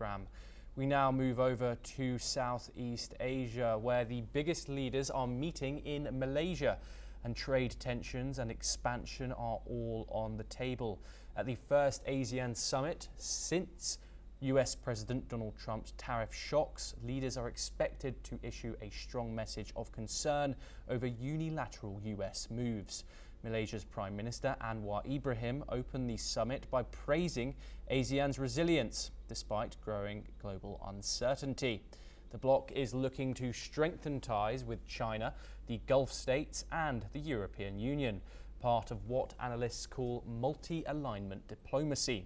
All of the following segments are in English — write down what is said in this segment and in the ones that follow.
programme. We now move over to Southeast Asia, where the biggest leaders are meeting in Malaysia, and trade tensions and expansion are all on the table. At the first ASEAN summit since US President Donald Trump's tariff shocks, leaders are expected to issue a strong message of concern over unilateral US moves. Malaysia's Prime Minister Anwar Ibrahim opened the summit by praising ASEAN's resilience despite growing global uncertainty. The bloc is looking to strengthen ties with China, the Gulf states and the European Union, part of what analysts call multi-alignment diplomacy.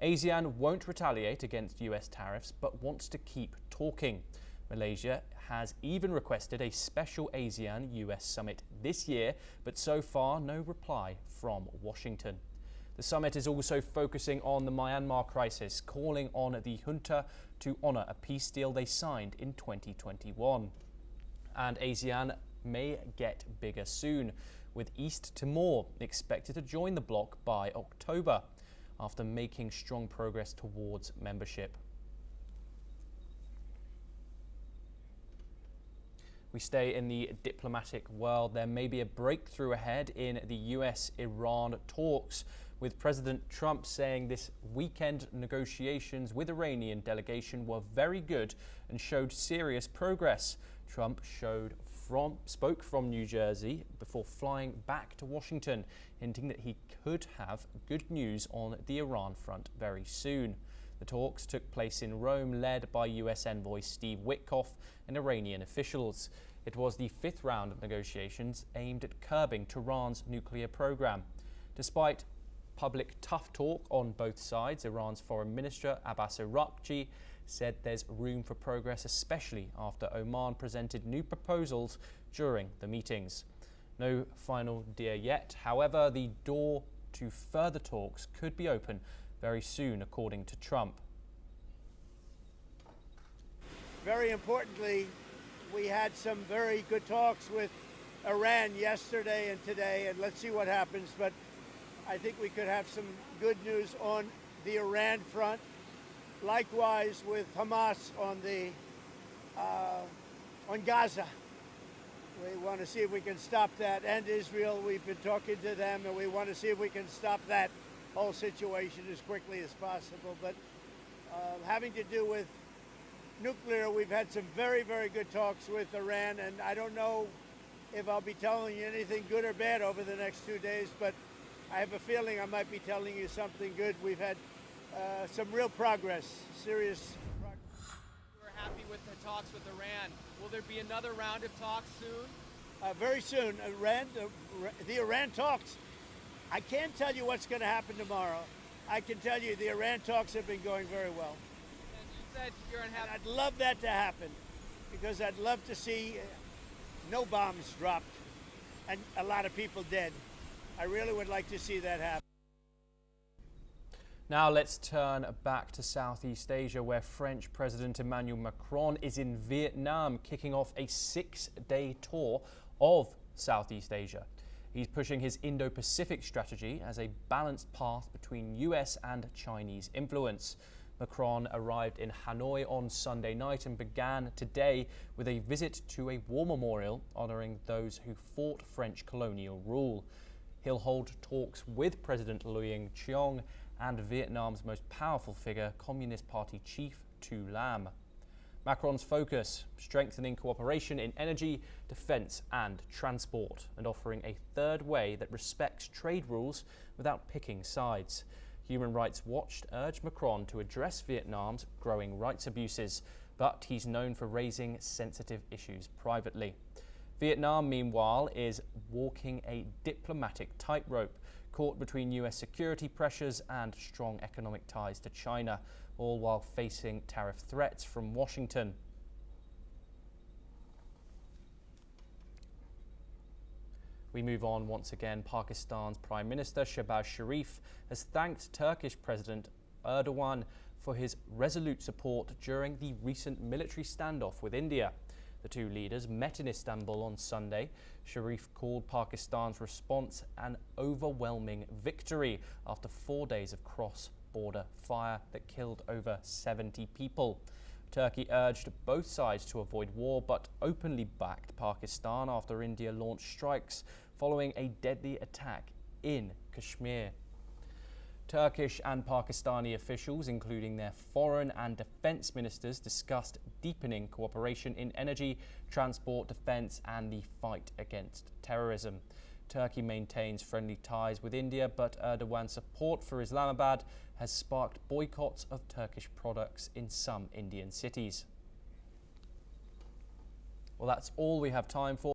ASEAN won't retaliate against US tariffs but wants to keep talking. Malaysia has even requested a special ASEAN-US summit this year, but so far no reply from Washington. The summit is also focusing on the Myanmar crisis, calling on the junta to honour a peace deal they signed in 2021. And ASEAN may get bigger soon, with East Timor expected to join the bloc by October, after making strong progress towards membership. We stay in the diplomatic world. There may be a breakthrough ahead in the US-Iran talks, with President Trump saying this weekend negotiations with Iranian delegation were very good and showed serious progress. Trump spoke from New Jersey before flying back to Washington, hinting that he could have good news on the Iran front very soon. The talks took place in Rome, led by US envoy Steve Witkoff and Iranian officials. It was the fifth round of negotiations aimed at curbing Tehran's nuclear program. Despite public tough talk on both sides, Iran's Foreign Minister Abbas Araghchi said there's room for progress, especially after Oman presented new proposals during the meetings. No final deal yet. However, the door to further talks could be open very soon, according to Trump. Very importantly, we had some very good talks with Iran yesterday and today, and let's see what happens. But I think we could have some good news on the Iran front. Likewise with Hamas on Gaza. We want to see if we can stop that. And Israel, we've been talking to them, and we want to see if we can stop that whole situation as quickly as possible. But having to do with nuclear, we've had some very, very good talks with Iran, and I don't know if I'll be telling you anything good or bad over the next 2 days, but I have a feeling I might be telling you something good. We've had some real progress, serious progress. We're happy with the talks with Iran. Will there be another round of talks soon? Very soon. The Iran talks. I can't tell you what's going to happen tomorrow. I can tell you the Iran talks have been going very well. And you said you're unhappy. I'd love that to happen, because I'd love to see no bombs dropped and a lot of people dead. I really would like to see that happen. Now let's turn back to Southeast Asia, where French President Emmanuel Macron is in Vietnam, kicking off a 6-day tour of Southeast Asia. He's pushing his Indo-Pacific strategy as a balanced path between US and Chinese influence. Macron arrived in Hanoi on Sunday night and began today with a visit to a war memorial honouring those who fought French colonial rule. He'll hold talks with President Nguyen Chiong and Vietnam's most powerful figure, Communist Party chief Tu Lam. Macron's focus, strengthening cooperation in energy, defence and transport, and offering a third way that respects trade rules without picking sides. Human Rights Watch urged Macron to address Vietnam's growing rights abuses, but he's known for raising sensitive issues privately. Vietnam, meanwhile, is walking a diplomatic tightrope, caught between US security pressures and strong economic ties to China, all while facing tariff threats from Washington. We move on once again. Pakistan's Prime Minister Shehbaz Sharif has thanked Turkish President Erdogan for his resolute support during the recent military standoff with India. The two leaders met in Istanbul on Sunday. Sharif called Pakistan's response an overwhelming victory after 4 days of border fire that killed over 70 people. Turkey urged both sides to avoid war, but openly backed Pakistan after India launched strikes following a deadly attack in Kashmir. Turkish and Pakistani officials, including their foreign and defence ministers, discussed deepening cooperation in energy, transport, defence and the fight against terrorism. Turkey maintains friendly ties with India, but Erdogan's support for Islamabad has sparked boycotts of Turkish products in some Indian cities. Well, that's all we have time for.